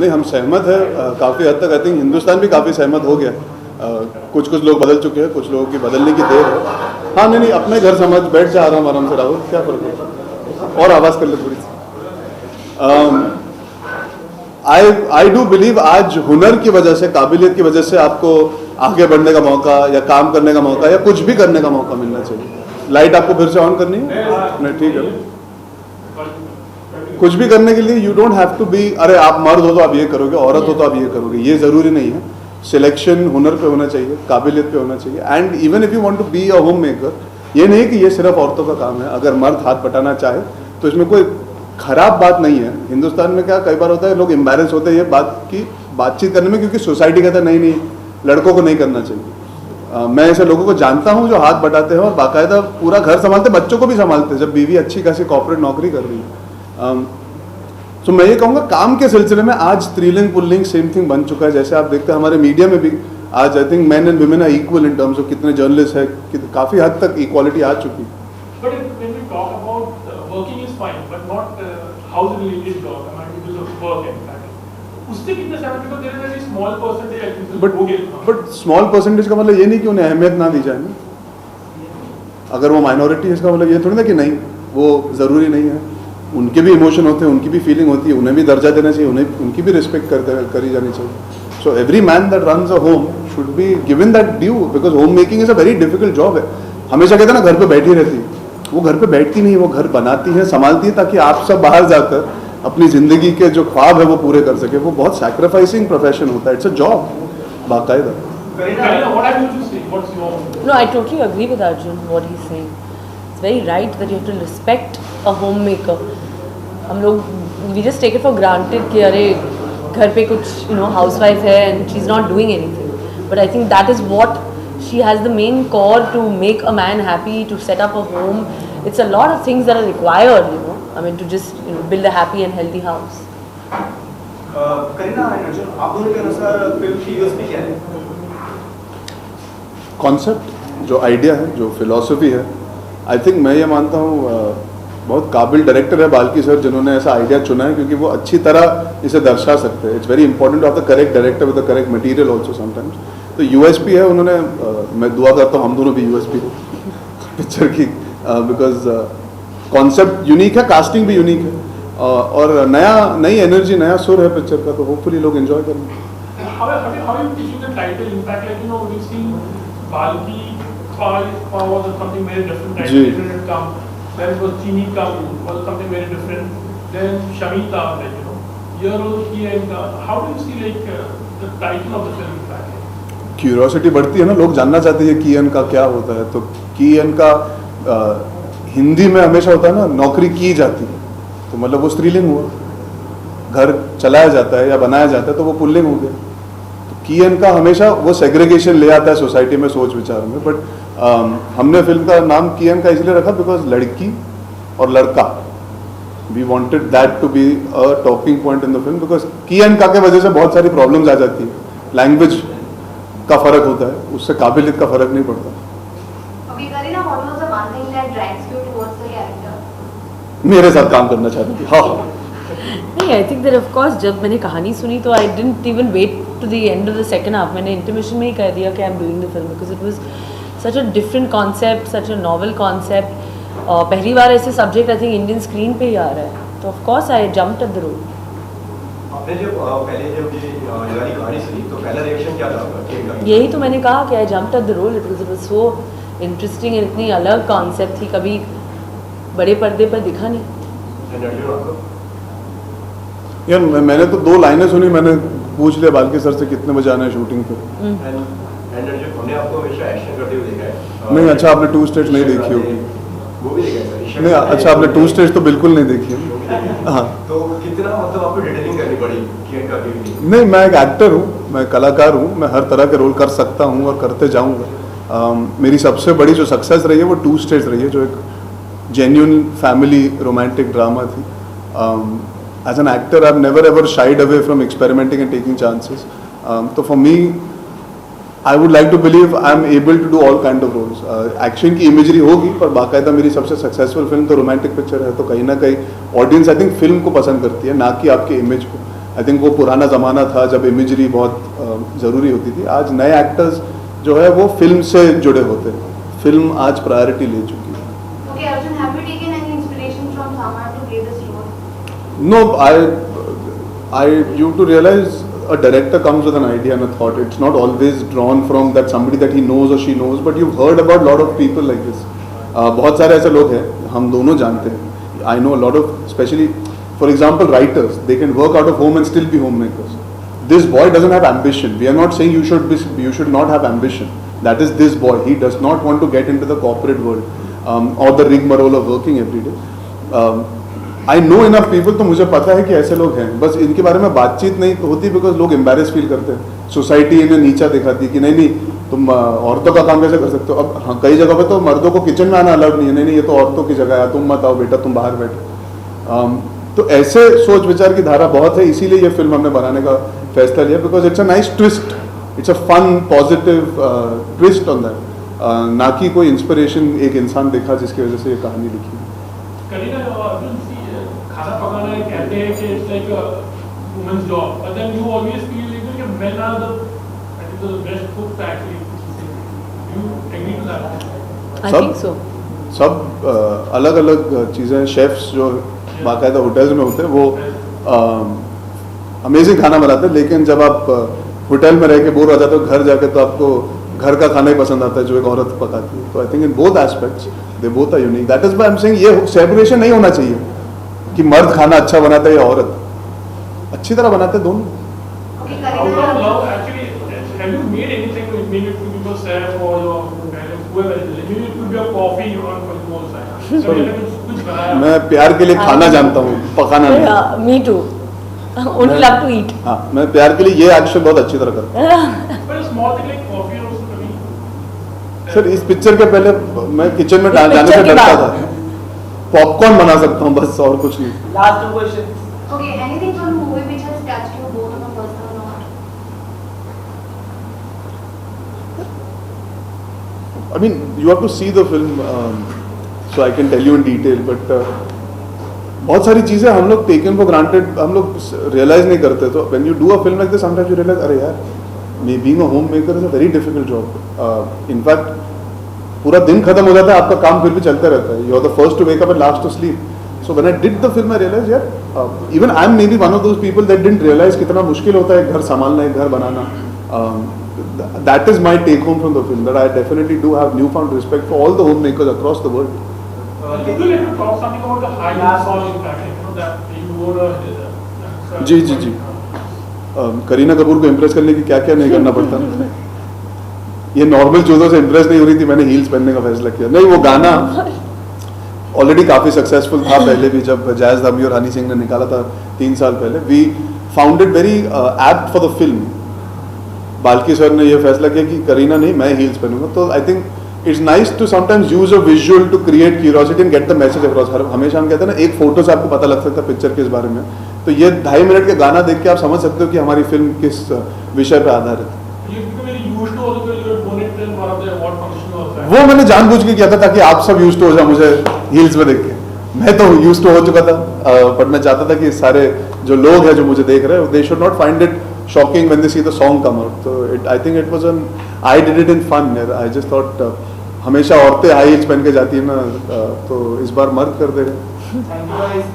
नहीं, हम सहमत है काफ़ी हद तक। आई थिंक हिंदुस्तान भी काफ़ी सहमत हो गया। कुछ लोग बदल चुके हैं, कुछ लोगों की बदलने की देर है। हाँ, नहीं, अपने घर समझ बैठ जा आराम से राहुल, क्या फर्क है। और आवाज़ कर ले थोड़ी सी। आई डू बिलीव आज हुनर की वजह से, काबिलियत की वजह से आपको आगे बढ़ने का मौका या काम करने का मौका या कुछ भी करने का मौका मिलना चाहिए। लाइट आपको फिर से ऑन करनी है? नहीं, ठीक है। कुछ भी करने के लिए you don't have to be, अरे आप मर्द हो तो आप ये करोगे, औरत हो तो आप ये करोगे, ये ज़रूरी नहीं है। सिलेक्शन हुनर पे होना चाहिए, काबिलियत पे होना चाहिए। And even if you want to be a home maker, ये नहीं कि ये सिर्फ औरतों का काम है। अगर मर्द हाथ बटाना चाहे तो इसमें कोई खराब बात नहीं है। हिंदुस्तान में क्या कई बार होता है, लोग एम्बैरेस होते हैं ये बात की बातचीत करने में, क्योंकि सोसाइटी कहता है नहीं लड़कों को नहीं करना चाहिए। मैं ऐसे लोगों को जानता हूँ जो हाथ बटाते हैं और बाकायदा पूरा घर संभालते, बच्चों को भी संभालते हैं, जब बीवी अच्छी खासी कॉर्पोरेट नौकरी कर रही है। तो मैं ये कहूँगा काम के सिलसिले में आज स्त्रीलिंग पुल्लिंग सेम थिंग बन चुका है। जैसे आप देखते हैं हमारे मीडिया में भी आज I think man and women are equal in terms of कितने जर्नलिस्ट है, काफ़ी हद तक इक्वालिटी आ चुकी है। But when we talk about working is fine, but not house-related job, because of work and that. उससे कितने सहमत, because there is a very small percentage I think. But small percentage का मतलब ये नहीं कि उन्हें अहमियत ना दी जाए ना। अगर वो माइनॉरिटी है इसका मतलब ये थोड़ी ना कि नहीं, वो ज़रूरी नहीं है। उनके भी इमोशन होते हैं, उनकी भी फीलिंग होती है, उन्हें भी दर्जा देना चाहिए, उन्हें उनकी भी रिस्पेक्ट करी जानी चाहिए। So every man that runs a home should be given that due, because home making is a very difficult job है। हमेशा कहते हैं ना घर पे बैठी रहती है, वो घर पे बैठती नहीं, वो घर बनाती है, संभालती है, ताकि आप सब बाहर जाकर अपनी ज़िंदगी के जो ख्वाब है वो पूरे कर सके। वो बहुत सैक्रिफाइसिंग प्रोफेशन होता है, इट्स अ जॉब बाकायदा। No, I totally agree with Arjun what he's saying. It's very right that you have to respect a homemaker. हम लोग we just take it for granted कि अरे घर पे कुछ housewife है and she's not doing anything. But I think that is what she has the main core to make a man happy, to set up a home. It's a lot of things that are required, I mean, to just build a happy and healthy house. Kareena और अर्जुन, आप दोनों के अनुसार film की USP क्या है? Concept, जो idea है, जो फिलॉसफी है। आई थिंक मैं ये मानता हूँ बहुत काबिल डायरेक्टर है बाल्की सर, जिन्होंने ऐसा आइडिया चुना है, क्योंकि वो अच्छी तरह इसे दर्शा सकते हैं। It's very important of the correct director with the correct material also sometimes. तो यूएसपी है, उन्होंने मैं दुआ करता हूँ हम दोनों भी यूएसपी हो पिक्चर की, बिकॉज कॉन्सेप्ट यूनिक है, कास्टिंग भी यूनिक है, और नई एनर्जी, नया सुर है पिक्चर का, तो होपफुली लोग एंजॉय करेंगे। How are you teaching the title? In fact, like we've seen Balki was something very different. Title didn't come. Then it was Chini Kam was something very different. Then Shamita, here also Ki and how do you see the title of the film? In fact, curiosity बढ़ती है ना, लोग जानना चाहते हैं कियन का क्या होता है। तो कियन का हिंदी में हमेशा होता है ना, नौकरी की जाती है, तो मतलब वो स्त्रीलिंग हुआ। घर चलाया जाता है या बनाया जाता है तो वो पुल्लिंग हो गया। तो कियन का हमेशा वो सेग्रीगेशन ले आता है सोसाइटी में, सोच विचार में। बट हमने फिल्म का नाम कियन का इसलिए रखा बिकॉज लड़की और लड़का, we wanted that to be a talking point in the film, because कियन का के वजह से बहुत सारी प्रॉब्लम्स आ जाती है। लैंग्वेज का फर्क होता है, उससे काबिलियत का फर्क नहीं पड़ता। मेरे साथ काम करना चाहती थी। हाँ नहीं, I think that of course जब मैंने कहानी सुनी तो I didn't even wait to the end of the second half. मैंने इंटरमिशन में ही कह दिया कि I am doing the film because it was such a different concept, such a novel concept, और पहली बार ऐसे subject I think Indian screen पे ही आ रहा है, तो of course I jumped at the road. आपने पहले ये वाली कहानी सुनी तो पहला रिएक्शन क्या था आपका? यही तो मैंने कहा कि I jumped at the role because it was so interesting, इतनी अलग कॉन्सेप्ट थी, कभी बड़े पर्दे पर दिखा नहीं। यार मैंने तो 2 लाइनें सुनी, मैंने पूछ लिया बाल्की सर से कितने बजे आना है शूटिंग पे। हमने आपको हमेशा एक्शन करते हुए देखा है। नहीं, अच्छा आपने 2 स्टेट्स नहीं देखी होगी। वो भी देखा है। नहीं, अच्छा आपने 2 स्टेट्स तो बिल्कुल नहीं देखी है। हाँ, तो कितना मतलब आपको डिटेलिंग करनी पड़ी कियन का भी? नहीं, मैं एक एक्टर हूँ, मैं कलाकार हूँ, मैं हर तरह के रोल कर सकता हूँ और करते जाऊँगा। मेरी सबसे बड़ी जो सक्सेस रही है वो 2 स्टेट्स रही है, जो एक जेन्युइन फैमिली रोमांटिक ड्रामा थी। As an actor I have never ever shied away from experimenting and taking chances. तो for me I would like to believe I am able to do all kind of roles. Action की imagery होगी, पर बाकायदा मेरी सबसे successful film तो romantic picture है, तो कहीं ना कहीं ऑडियंस आई थिंक फिल्म को पसंद करती है, ना कि आपके इमेज को। आई थिंक वो पुराना ज़माना था जब इमेजरी बहुत ज़रूरी होती थी. आज नए एक्टर्स जो है वो फिल्म से जुड़े होते हैं. फिल्म आज प्रायोरिटी ले चुकी है. Okay, Arjun, have you taken any inspiration from Samar to play this role? No, you have to realize a director comes with an idea and a thought. It's not always drawn from that somebody that he knows or she knows, but you've heard about a lot of people like this. बहुत सारे ऐसे लोग हैं, हम दोनों जानते हैं. I know a lot of, especially, for example, writers. They can work out of home and still be homemakers. This boy doesn't have ambition. We are not saying you should not have ambition. That is this boy. He does not want to get into the corporate world or the rigmarole of working every day. I know enough people, तो मुझे पता है कि ऐसे लोग हैं. बस इनके बारे में बातचीत नहीं होती बिकॉज लोग एम्बेरस फील करते हैं. सोसाइटी इन्हें नीचा दिखाती है कि नहीं तुम औरतों का काम कैसे कर सकते हो. अब हाँ, कई जगह पे तो मर्दों को किचन में आना अलाउड नहीं है. नहीं ये तो औरतों की जगह है, तुम मत आओ बेटा, तुम बाहर बैठो. तो ऐसे सोच विचार की धारा बहुत है. इसीलिए ये फिल्म हमने बनाने का फैसला लिया because it's a nice twist. It's a fun positive twist on that. ना कि कोई इंस्पिरेशन एक इंसान देखा जिसकी वजह से ये कहानी लिखी. करीना, खाना पकाना कहते हैं कि it's like a women's job, but then you always feel like कि men are the best cooks actually. You agree to that? I think so. सब अलग अलग चीज़ें. शेफ्स जो बाकायदा होटल्स में होते हैं वो अमेजिंग खाना बनाते हैं, लेकिन जब आप होटल में रह के बोर हो जाते हो, घर जाके तो आपको घर का खाना ही पसंद आता है जो एक औरत पकाती है. तो I think in both aspects they both are unique. That is why I am saying ये सेपरेशन नहीं होना चाहिए कि मर्द खाना अच्छा बनाता है या औरत. अच्छी तरह बनाते हैं दोनों. Okay, Out of Karina, love, actually, have you made anything? Maybe it could be your chef or your whoever it is. Maybe it could be a coffee or something also. So मैंने कुछ बनाया. मैं प्यार के लिए खाना जानता हूँ, पकाना नहीं. Me too. Only love to eat. हाँ, मैं प्यार के लिए ये एक्शन बहुत अच्छी तरह करता हूँ. But a small thing like coffee or something. Sir इस पिक्चर के पहले मैं किचन में इस जाने पिक्चर से के डरता बाद? था. पॉपकॉर्न बना सकता हूँ बस, और कुछ नहीं. Last two questions. okay, anything from the movie which has touched you both on a personal note? I mean, you have to see the film, so I can tell you in detail. But बहुत सारी चीज़ें हम लोग taken for granted, हम लोग realise नहीं करते. तो when you do a film like this sometimes you realise अरे यार, being a home maker is a very difficult job. In fact पूरा दिन खत्म हो जाता है, आपका काम फिर भी चलते रहता है. You are the first to wake up and last to sleep. So when I did the film I realise यार, even I am maybe one of those people that didn't realise कितना मुश्किल होता है घर संभालना, एक घर बनाना. That is my take home from the film, that I definitely do have newfound respect for all the homemakers across the world. Would you like to talk something about the high song impact? You know that you were जी जी जी. करीना कपूर को impress करने की क्या क्या नहीं करना पड़ता. ये normal चीज़ों से इम्प्रेस नहीं हो रही थी, मैंने हील्स पहनने का फैसला किया. नहीं, वो गाना ऑलरेडी काफ़ी सक्सेसफुल था पहले भी. जब जैज़ दमी और हनी सिंह ने निकाला था 3 साल पहले, we found it very apt for the film. Balki sir ने ये फैसला किया कि करीना नहीं, मैं हील्स पहनूंगा. तो I think it's nice to sometimes use a visual to create curiosity and get the message across. हमेशा हम कहते हैं ना, एक फोटो से आपको पता लग सकता है पिक्चर के बारे में. तो ये 2.5 मिनट के गाना देख के आप समझ सकते हो कि हमारी फिल्म किस विषय पर आधारित है. You become very used to also you donate in one of the award function also. वो मैंने जानबूझ के किया था ताकि आप सब यूज टू हो जाओ मुझे हील्स में देख के. मैं तो यूज टू हो चुका था, बट मैं चाहता था कि सारे जो लोग हैं जो मुझे देख रहे हैं, they should not find it shocking when they see the song come out. So I think it was I did it in fun. I just thought हमेशा औरतें हाई हील्स पहन के जाती है ना, तो इस बार मर्द कर दे रहे. Thank you guys.